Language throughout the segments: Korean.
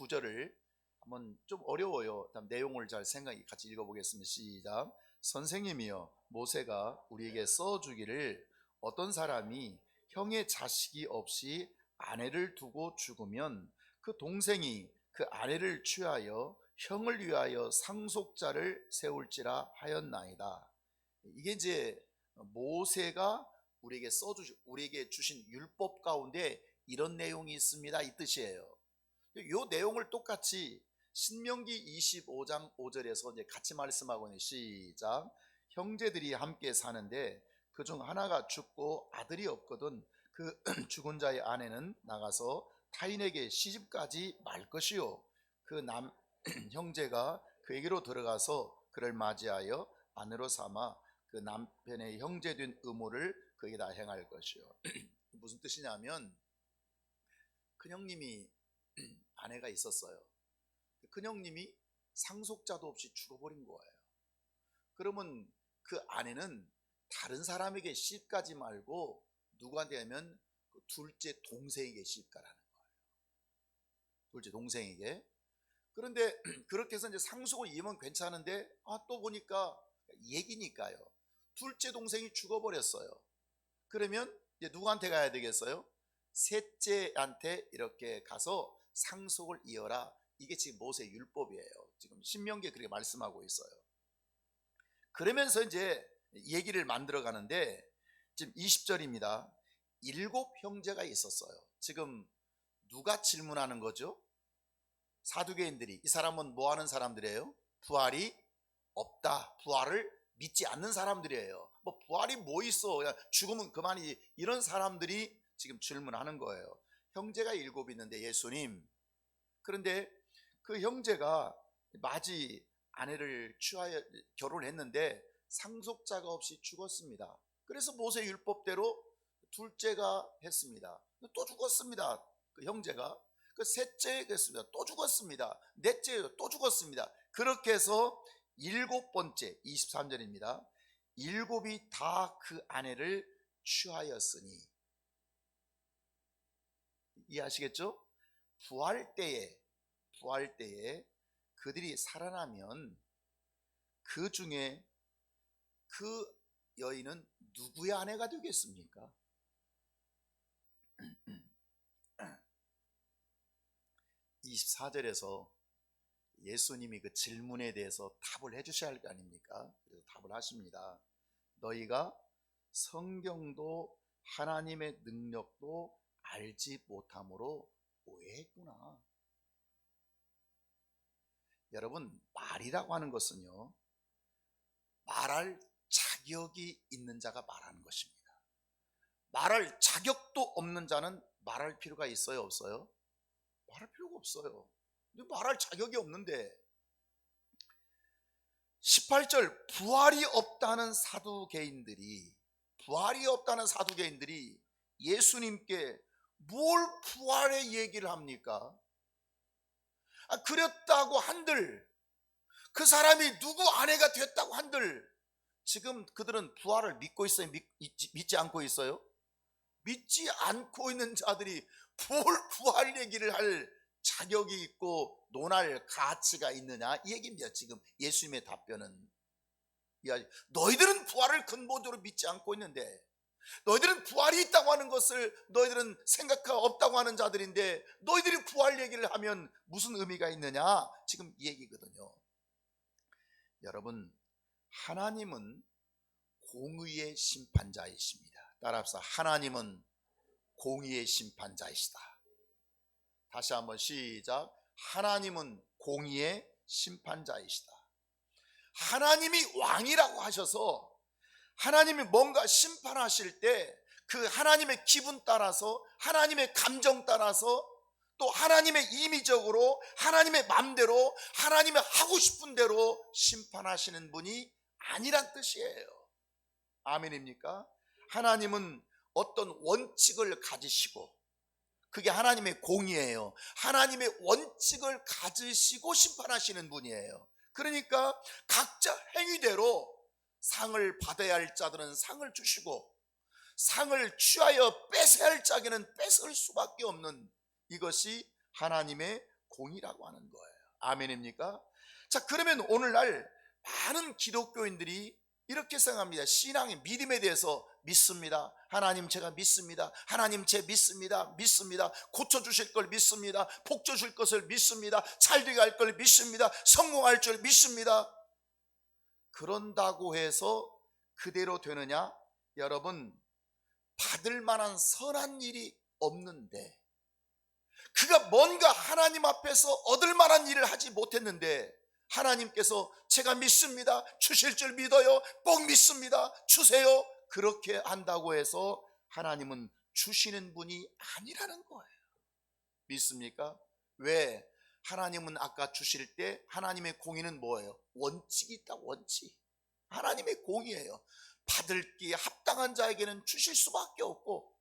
구절을 한번 좀 어려워요. 다음 내용을 잘 생각해 같이 읽어보겠습니다. 시작. 선생님이여, 모세가 우리에게 써주기를 어떤 사람이 형의 자식이 없이 아내를 두고 죽으면 그 동생이 그 아내를 취하여 형을 위하여 상속자를 세울지라 하였나이다. 이게 이제 모세가 우리에게 주신 율법 가운데 이런 내용이 있습니다, 이 뜻이에요. 이 내용을 똑같이 신명기 25장 5절에서 이제 같이 말씀하고 있는 시작. 형제들이 함께 사는데 그중 하나가 죽고 아들이 없거든 그 죽은 자의 아내는 나가서 타인에게 시집가지 말 것이요, 그 형제가 그에게로 들어가서 그를 맞이하여 아내로 삼아 그 남편의 형제된 의무를 그에게다 행할 것이요. 무슨 뜻이냐면, 큰형님이 아내가 있었어요. 큰형님이 상속자도 없이 죽어버린 거예요. 그러면 그 아내는 다른 사람에게 시집가지 말고 누구한테 하면 그 둘째 동생에게 시집가라는 거예요. 둘째 동생에게. 그런데 그렇게 해서 이제 상속을 이으면 괜찮은데 또 보니까 얘기니까요, 둘째 동생이 죽어버렸어요. 그러면 이제 누구한테 가야 되겠어요? 셋째한테 이렇게 가서 상속을 이어라. 이게 지금 모세 율법이에요. 지금 신명기에 그렇게 말씀하고 있어요. 그러면서 이제 얘기를 만들어 가는데 지금 20절입니다. 7 형제가 있었어요. 지금 누가 질문하는 거죠? 사두개인들이. 이 사람은 뭐 하는 사람들이에요? 부활이 없다, 부활을 믿지 않는 사람들이에요. 뭐 부활이 뭐 있어, 그냥 죽으면 그만이지, 이런 사람들이 지금 질문하는 거예요. 형제가 7 있는데 예수님, 그런데 그 형제가 마지 아내를 취하여 결혼을 했는데 상속자가 없이 죽었습니다. 그래서 모세 율법대로 둘째가 했습니다. 또 죽었습니다. 그 형제가. 그 셋째 했습니다. 또 죽었습니다. 넷째 또 죽었습니다. 그렇게 해서 7번째 23절입니다. 7이 다 그 아내를 취하였으니. 이해하시겠죠? 부활 때에 그들이 살아나면 그 중에 그 여인은 누구의 아내가 되겠습니까? 24절에서 예수님이 그 질문에 대해서 답을 해주셔야 할 거 아닙니까? 그래서 답을 하십니다. 너희가 성경도 하나님의 능력도 알지 못함으로 오해했구나. 여러분, 말이라고 하는 것은요, 말할 자격이 있는 자가 말하는 것입니다. 말할 자격도 없는 자는 말할 필요가 있어요, 없어요? 말할 필요가 없어요. 근데 말할 자격이 없는데 18절 부활이 없다는 사두개인들이 예수님께 뭘 부활의 얘기를 합니까? 그랬다고 한들, 그 사람이 누구 아내가 됐다고 한들 지금 그들은 부활을 믿고 있어요? 믿지 않고 있어요? 믿지 않고 있는 자들이 뭘 부활 얘기를 할 자격이 있고 논할 가치가 있느냐, 이 얘기입니다. 지금 예수님의 답변은 너희들은 부활을 근본적으로 믿지 않고 있는데, 너희들은 부활이 있다고 하는 것을 너희들은 생각하고 없다고 하는 자들인데 너희들이 부활 얘기를 하면 무슨 의미가 있느냐, 지금 이 얘기거든요. 여러분, 하나님은 공의의 심판자이십니다. 따라합시다. 하나님은 공의의 심판자이시다. 다시 한번 시작. 하나님은 공의의 심판자이시다. 하나님이 왕이라고 하셔서 하나님이 뭔가 심판하실 때 그 하나님의 기분 따라서, 하나님의 감정 따라서, 또 하나님의 임의적으로, 하나님의 마음대로, 하나님의 하고 싶은 대로 심판하시는 분이 아니란 뜻이에요. 아멘입니까? 하나님은 어떤 원칙을 가지시고, 그게 하나님의 공의예요. 하나님의 원칙을 가지시고 심판하시는 분이에요. 그러니까 각자 행위대로 상을 받아야 할 자들은 상을 주시고, 상을 취하여 뺏어야 할 자에게는 뺏을 수밖에 없는, 이것이 하나님의 공이라고 하는 거예요. 아멘입니까? 자, 그러면 오늘날 많은 기독교인들이 이렇게 생각합니다. 신앙의 믿음에 대해서 믿습니다. 하나님 제가 믿습니다. 하나님 제 믿습니다. 고쳐주실 걸 믿습니다. 복 주실 것을 믿습니다. 잘되게 할 걸 믿습니다. 성공할 줄 믿습니다. 그런다고 해서 그대로 되느냐? 여러분, 받을 만한 선한 일이 없는데, 그가 뭔가 하나님 앞에서 얻을 만한 일을 하지 못했는데 하나님께서 제가 믿습니다, 주실 줄 믿어요, 꼭 믿습니다, 주세요, 그렇게 한다고 해서 하나님은 주시는 분이 아니라는 거예요. 믿습니까? 왜? 하나님은 아까 주실 때 하나님의 공의는 뭐예요? 원칙이 있다. 원칙. 하나님의 공의예요. 받을 기에 합당한 자에게는 주실 수밖에 없고,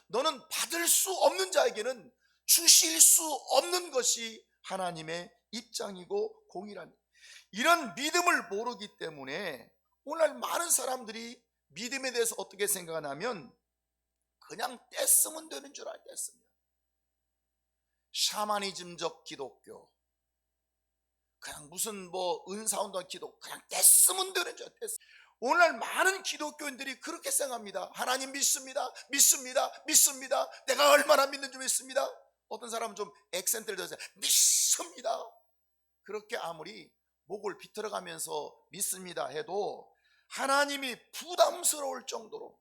너는 받을 수 없는 자에게는 주실 수 없는 것이 하나님의 입장이고 공의랍니다. 이런 믿음을 모르기 때문에 오늘 많은 사람들이 믿음에 대해서 어떻게 생각하냐면 그냥 떼쓰면 되는 줄 알아요. 떼쓰면. 샤머니즘적 기독교, 그냥 무슨 은사운동 기독, 그냥 떼쓰면 되는 줄 알아요. 오늘 많은 기독교인들이 그렇게 생각합니다. 하나님 믿습니다, 내가 얼마나 믿는지 믿습니다. 어떤 사람은 좀 액센트를 넣어서 믿습니다. 그렇게 아무리 목을 비틀어가면서 믿습니다 해도 하나님이 부담스러울 정도로,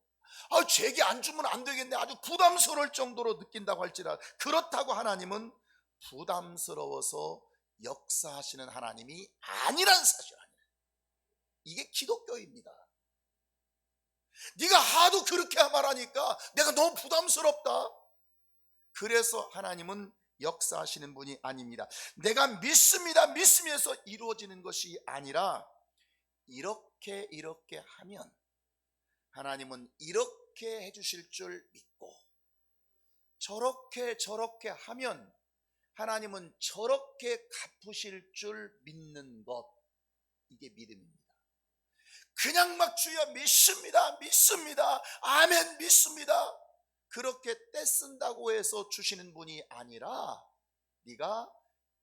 제게 안 주면 안 되겠네, 아주 부담스러울 정도로 느낀다고 할지라도, 그렇다고 하나님은 부담스러워서 역사하시는 하나님이 아니라는 사실 아니에요. 이게 기독교입니다. 네가 하도 그렇게 말하니까 내가 너무 부담스럽다, 그래서 하나님은 역사하시는 분이 아닙니다. 내가 믿습니다, 믿으면서 이루어지는 것이 아니라 이렇게 하면 하나님은 이렇게 해주실 줄 믿고, 저렇게 하면 하나님은 저렇게 갚으실 줄 믿는 것, 이게 믿음입니다. 그냥 막 주여 믿습니다, 아멘 믿습니다, 그렇게 떼쓴다고 해서 주시는 분이 아니라 네가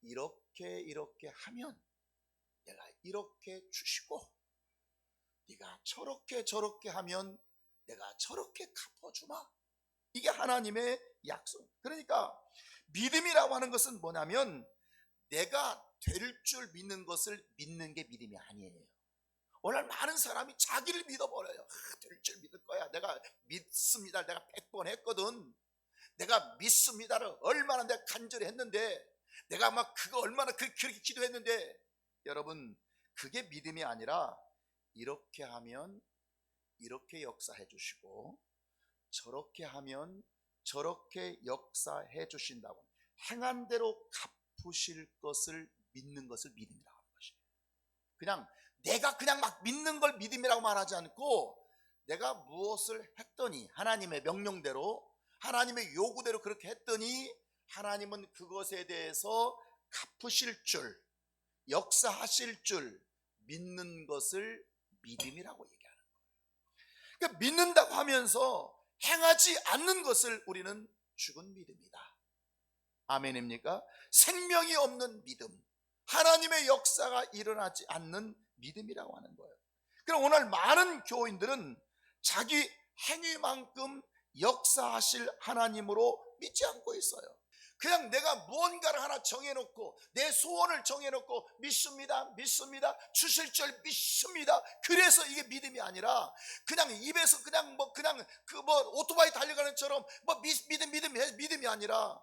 이렇게 하면 내가 이렇게 주시고, 네가 저렇게 하면 내가 저렇게 갚아주마, 이게 하나님의 약속. 그러니까 믿음이라고 하는 것은 뭐냐면 내가 될 줄 믿는 것을 믿는 게 믿음이 아니에요. 오늘 많은 사람이 자기를 믿어버려요. 될 줄 믿을 거야, 내가 믿습니다, 내가 100번 했거든, 내가 믿습니다를 얼마나 내가 간절히 했는데, 내가 막 그거 얼마나 그렇게 기도했는데, 여러분, 그게 믿음이 아니라 이렇게 하면 이렇게 역사해 주시고, 저렇게 하면 저렇게 역사해 주신다고, 행한 대로 갚으실 것을 믿는 것을 믿음이라고 하는 것이에요. 그냥 내가 그냥 막 믿는 걸 믿음이라고 말하지 않고, 내가 무엇을 했더니 하나님의 명령대로, 하나님의 요구대로 그렇게 했더니 하나님은 그것에 대해서 갚으실 줄, 역사하실 줄 믿는 것을 믿음이라고 얘기하는 거예요. 그러니까 믿는다고 하면서 행하지 않는 것을 우리는 죽은 믿음이다. 아멘입니까? 생명이 없는 믿음, 하나님의 역사가 일어나지 않는 믿음이라고 하는 거예요. 그럼 오늘 많은 교인들은 자기 행위만큼 역사하실 하나님으로 믿지 않고 있어요. 그냥 내가 무언가를 하나 정해놓고, 내 소원을 정해놓고 믿습니다, 주실 줄 믿습니다, 그래서 이게 믿음이 아니라 그냥 입에서 그냥 오토바이 달려가는 것처럼 믿음이 아니라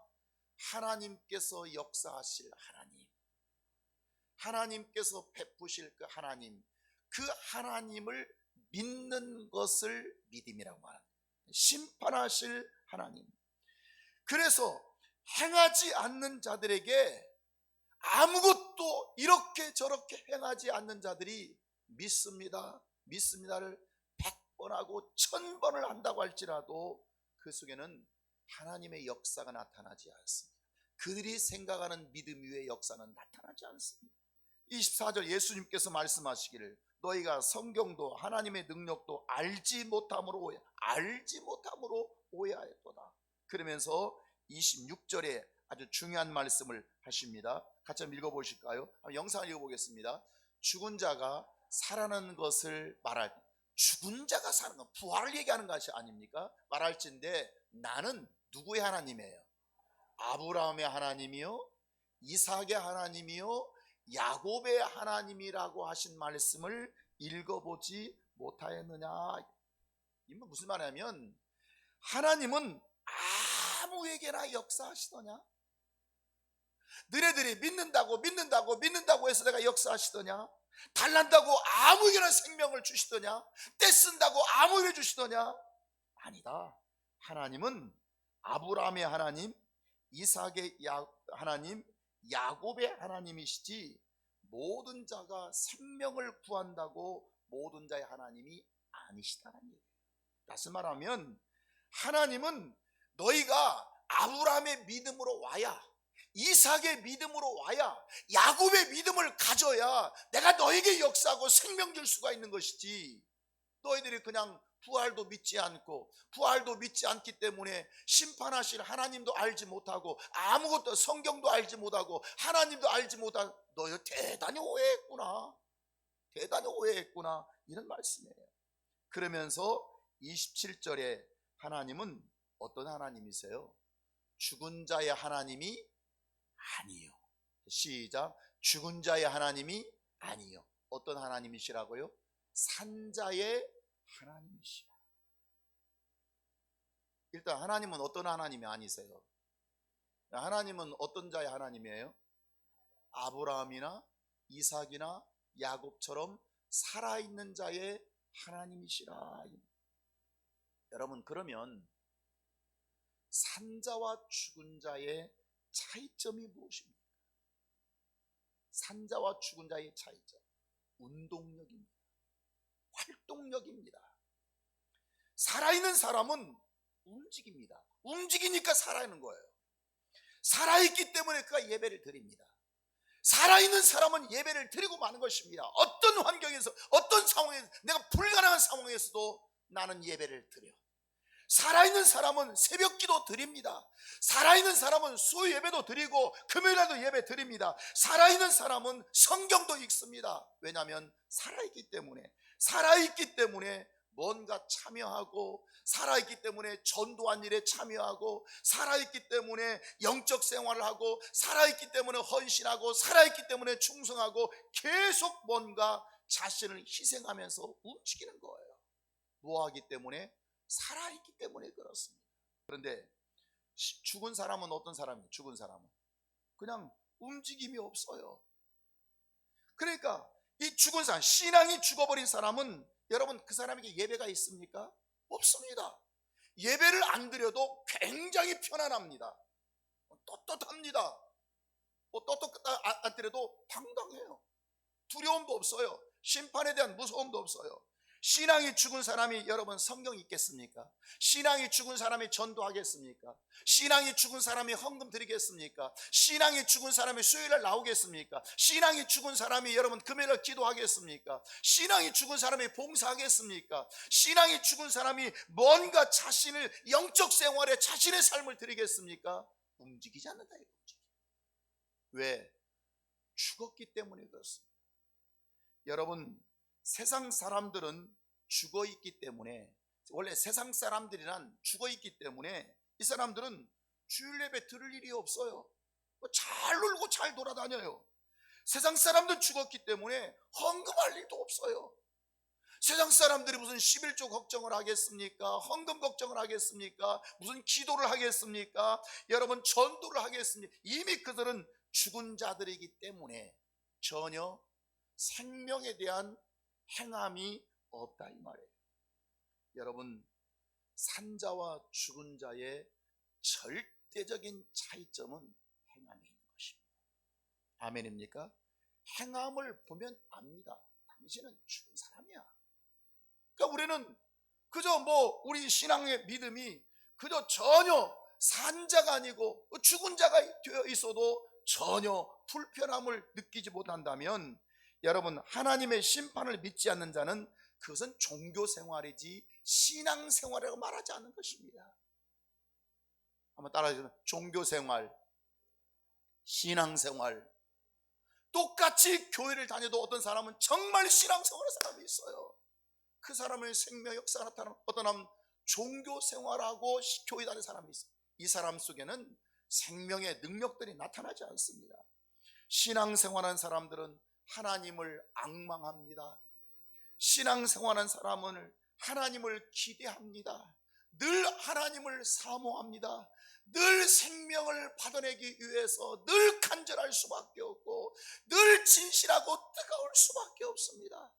하나님께서 역사하실 하나님, 하나님께서 베푸실 그 하나님, 그 하나님을 믿는 것을 믿음이라고 말합니다. 심판하실 하나님. 그래서 행하지 않는 자들에게, 아무것도 이렇게 저렇게 행하지 않는 자들이 믿습니다를 100번 하고 1000번을 한다고 할지라도 그 속에는 하나님의 역사가 나타나지 않습니다. 그들이 생각하는 믿음 위의 역사는 나타나지 않습니다. 24절 예수님께서 말씀하시기를 너희가 성경도 하나님의 능력도 알지 못함으로 오해하였도다. 그러면서 26절에 아주 중요한 말씀을 하십니다. 같이 한번 읽어보실까요? 한번 영상을 읽어보겠습니다. 죽은 자가 살아나는 것을 말할, 죽은 자가 사는 것, 부활을 얘기하는 것이 아닙니까? 말할진대 나는 누구의 하나님이에요? 아브라함의 하나님이요, 이삭의 하나님이요, 야곱의 하나님이라고 하신 말씀을 읽어보지 못하였느냐. 이건 무슨 말이냐면, 하나님은 아무에게나 역사하시더냐? 너네들이 믿는다고 해서 내가 역사하시더냐? 달란다고 아무에게나 생명을 주시더냐? 떼쓴다고 아무에게 주시더냐? 아니다. 하나님은 아브라함의 하나님, 이삭의 하나님, 야곱의 하나님이시지, 모든 자가 생명을 구한다고 모든 자의 하나님이 아니시다는 얘기예요. 다시 말하면 하나님은 너희가 아브라함의 믿음으로 와야, 이삭의 믿음으로 와야, 야곱의 믿음을 가져야 내가 너에게 역사하고 생명 줄 수가 있는 것이지, 너희들이 그냥 부활도 믿지 않고, 부활도 믿지 않기 때문에 심판하실 하나님도 알지 못하고, 아무것도 성경도 알지 못하고 하나님도 알지 못하고, 너희 대단히 오해했구나, 대단히 오해했구나, 이런 말씀이에요. 그러면서 27절에 하나님은 어떤 하나님이세요? 죽은 자의 하나님이 아니요. 시작. 죽은 자의 하나님이 아니요. 어떤 하나님이시라고요? 산자의 하나님이시라. 일단 하나님은 어떤 하나님이 아니세요? 하나님은 어떤 자의 하나님이에요? 아브라함이나 이삭이나 야곱처럼 살아있는 자의 하나님이시라. 여러분, 그러면 산자와 죽은 자의 차이점이 무엇입니까? 산자와 죽은 자의 차이점, 운동력입니다. 활동력입니다. 살아있는 사람은 움직입니다. 움직이니까 살아있는 거예요. 살아있기 때문에 그가 예배를 드립니다. 살아있는 사람은 예배를 드리고 마는 것입니다. 어떤 환경에서, 어떤 상황에서, 내가 불가능한 상황에서도 나는 예배를 드려. 살아있는 사람은 새벽기도 드립니다. 살아있는 사람은 수요 예배도 드리고 금요일에도 예배 드립니다. 살아있는 사람은 성경도 읽습니다. 왜냐하면 살아있기 때문에 뭔가 참여하고, 살아있기 때문에 전도한 일에 참여하고, 살아있기 때문에 영적 생활을 하고, 살아있기 때문에 헌신하고, 살아있기 때문에 충성하고, 계속 뭔가 자신을 희생하면서 움직이는 거예요. 뭐하기 때문에? 살아있기 때문에 그렇습니다. 그런데 죽은 사람은 어떤 사람이에요? 죽은 사람은 그냥 움직임이 없어요. 그러니까 이 죽은 사람, 신앙이 죽어버린 사람은, 여러분, 그 사람에게 예배가 있습니까? 없습니다. 예배를 안 드려도 굉장히 편안합니다. 떳떳합니다. 떳떳 안 드려도 당당해요. 두려움도 없어요. 심판에 대한 무서움도 없어요. 신앙이 죽은 사람이, 여러분, 성경 읽겠습니까? 신앙이 죽은 사람이 전도하겠습니까? 신앙이 죽은 사람이 헌금 드리겠습니까? 신앙이 죽은 사람이 수요일에 나오겠습니까? 신앙이 죽은 사람이, 여러분, 금요일에 기도하겠습니까? 신앙이 죽은 사람이 봉사하겠습니까? 신앙이 죽은 사람이 뭔가 자신을, 영적 생활에 자신의 삶을 드리겠습니까? 움직이지 않는다, 이거. 왜? 죽었기 때문에 그렇습니다. 여러분, 세상 사람들은 죽어 있기 때문에, 원래 세상 사람들이란 죽어 있기 때문에 이 사람들은 주일 예배 들을 일이 없어요. 잘 놀고 잘 돌아다녀요. 세상 사람들은 죽었기 때문에 헌금할 일도 없어요. 세상 사람들이 무슨 11조 걱정을 하겠습니까? 헌금 걱정을 하겠습니까? 무슨 기도를 하겠습니까? 여러분, 전도를 하겠습니까? 이미 그들은 죽은 자들이기 때문에 전혀 생명에 대한 행함이 없다, 이 말이에요. 여러분, 산자와 죽은 자의 절대적인 차이점은 행함에 있는 것입니다. 아멘입니까? 행함을 보면 압니다. 당신은 죽은 사람이야. 그러니까 우리는 그저 우리 신앙의 믿음이 그저 전혀 산자가 아니고 죽은 자가 되어 있어도 전혀 불편함을 느끼지 못한다면, 여러분, 하나님의 심판을 믿지 않는 자는 그것은 종교생활이지 신앙생활이라고 말하지 않는 것입니다. 한번 따라해주세요. 종교생활, 신앙생활, 똑같이 교회를 다녀도 어떤 사람은 정말 신앙생활의 사람이 있어요. 그 사람의 생명 역사가 나타나는 어떤 사람은 종교생활하고 교회 다니는 사람이 있어요. 이 사람 속에는 생명의 능력들이 나타나지 않습니다. 신앙생활하는 사람들은 하나님을 앙망합니다. 신앙생활하는 사람은 하나님을 기대합니다. 늘 하나님을 사모합니다. 늘 생명을 받아내기 위해서 늘 간절할 수밖에 없고 늘 진실하고 뜨거울 수밖에 없습니다.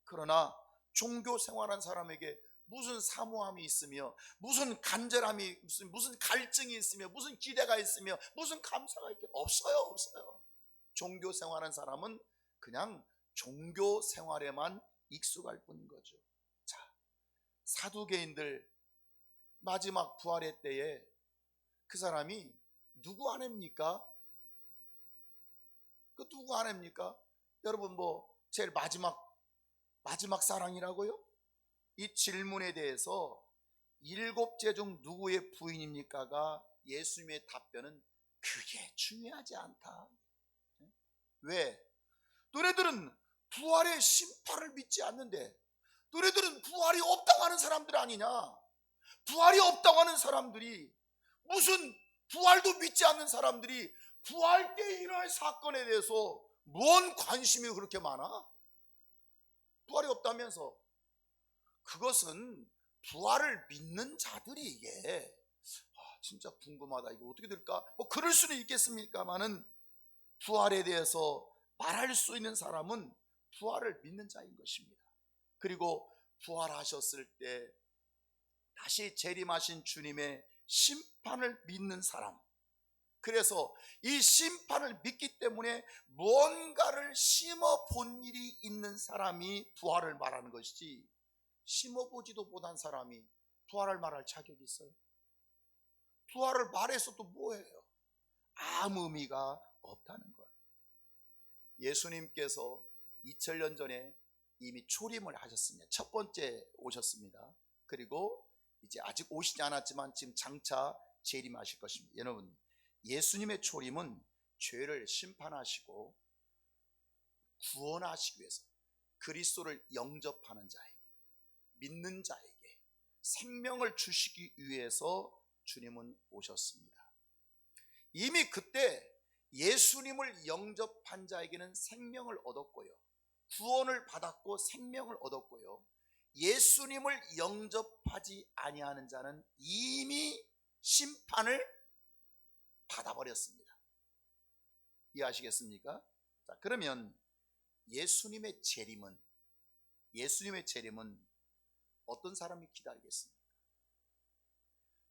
그러나 종교생활한 사람에게 무슨 사모함이 있으며 무슨 간절함이 있으며 무슨 갈증이 있으며 무슨 기대가 있으며 무슨 감사가 있게 없어요. 종교생활한 사람은 그냥 종교생활에만 익숙할 뿐인 거죠. 자, 사두개인들 마지막 부활의 때에 그 사람이 누구 아내입니까? 그 누구 아내입니까? 여러분 제일 마지막 사랑이라고요? 이 질문에 대해서 7째 중 누구의 부인입니까가 예수님의 답변은 그게 중요하지 않다. 왜? 너네들은 부활의 심판을 믿지 않는데 너네들은 부활이 없다고 하는 사람들 아니냐? 부활이 없다고 하는 사람들이 무슨 부활도 믿지 않는 사람들이 부활 때 일어날 사건에 대해서 뭔 관심이 그렇게 많아? 부활이 없다면서. 그것은 부활을 믿는 자들이 이게 진짜 궁금하다, 이거 어떻게 될까? 그럴 수는 있겠습니까마는 부활에 대해서 말할 수 있는 사람은 부활을 믿는 자인 것입니다. 그리고 부활하셨을 때 다시 재림하신 주님의 심판을 믿는 사람, 그래서 이 심판을 믿기 때문에 뭔가를 심어본 일이 있는 사람이 부활을 말하는 것이지, 심어보지도 못한 사람이 부활을 말할 자격이 있어요? 부활을 말해서 또 뭐예요? 아무 의미가 없다는 거예요. 예수님께서 2000년 전에 이미 초림을 하셨습니다. 첫 번째 오셨습니다. 그리고 이제 아직 오시지 않았지만 지금 장차 재림하실 것입니다. 여러분, 예수님의 초림은 죄를 심판하시고 구원하시기 위해서 그리스도를 영접하는 자에게, 믿는 자에게 생명을 주시기 위해서 주님은 오셨습니다. 이미 그때 예수님을 영접한 자에게는 생명을 얻었고요, 구원을 받았고 생명을 얻었고요, 예수님을 영접하지 아니하는 자는 이미 심판을 받아버렸습니다. 이해하시겠습니까? 자, 그러면 예수님의 재림은 어떤 사람이 기다리겠습니까?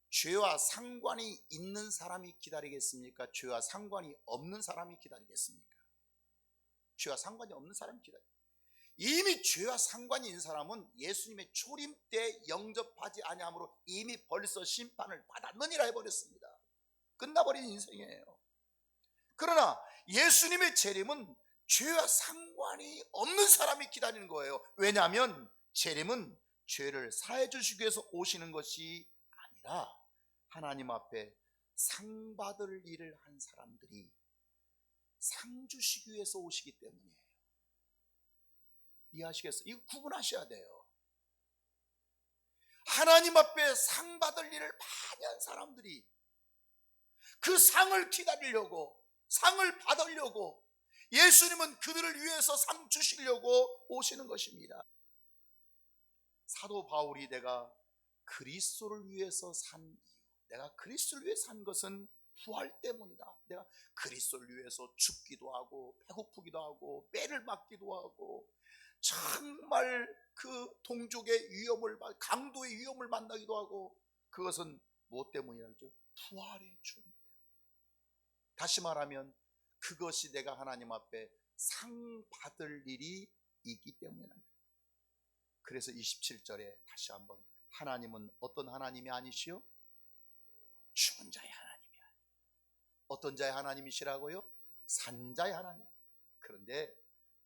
죄와 상관이 있는 사람이 기다리겠습니까? 죄와 상관이 없는 사람이 기다리겠습니까? 죄와 상관이 없는 사람이 기다립니다. 이미 죄와 상관이 있는 사람은 예수님의 초림 때 영접하지 아니함으로 이미 벌써 심판을 받았느니라 해버렸습니다. 끝나버린 인생이에요. 그러나 예수님의 재림은 죄와 상관이 없는 사람이 기다리는 거예요. 왜냐하면 재림은 죄를 사해 주시기 위해서 오시는 것이 아니라 하나님 앞에 상 받을 일을 한 사람들이 상 주시기 위해서 오시기 때문이에요. 이해하시겠어요? 이거 구분하셔야 돼요. 하나님 앞에 상 받을 일을 많이 한 사람들이 그 상을 기다리려고, 상을 받으려고, 예수님은 그들을 위해서 상 주시려고 오시는 것입니다. 사도 바울이 내가 그리스도를 위해서 산 이유, 내가 그리스도를 위해 산 것은 부활 때문이다. 내가 그리스도를 위해서 죽기도 하고 배고프기도 하고 매를 맞기도 하고 정말 그 동족의 위험을, 강도의 위험을 만나기도 하고, 그것은 무엇 때문이라죠? 부활의 주님 때문에. 다시 말하면 그것이 내가 하나님 앞에 상 받을 일이 있기 때문이랍니다. 그래서 27절에 다시 한번 하나님은 어떤 하나님이 아니시요? 죽은 자의 하나님이 아니에요. 어떤 자의 하나님이시라고요? 산자의 하나님. 그런데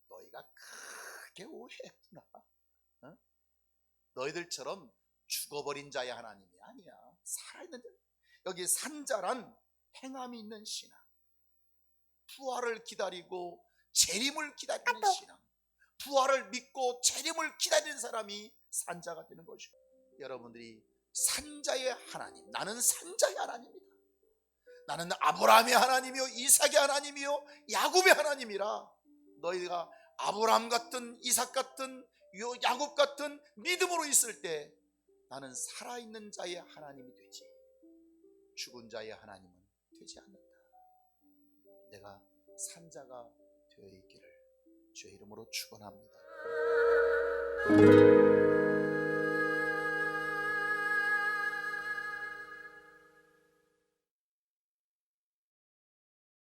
너희가 크게 오해했구나. 어? 너희들처럼 죽어버린 자의 하나님이 아니야. 살아있는 자. 여기 산자란 행함이 있는 신앙, 부활을 기다리고 재림을 기다리는 신앙, 부활을 믿고 재림을 기다리는 사람이 산자가 되는 것이고, 여러분들이 산자의 하나님, 나는 산자의 하나님이다, 나는 아브라함의 하나님이요 이삭의 하나님이요 야곱의 하나님이라, 너희가 아브라함 같은, 이삭 같은, 야곱 같은 믿음으로 있을 때 나는 살아있는 자의 하나님이 되지 죽은 자의 하나님은 되지 않는다. 내가 산자가 되어 있기를 주의 이름으로 축원합니다.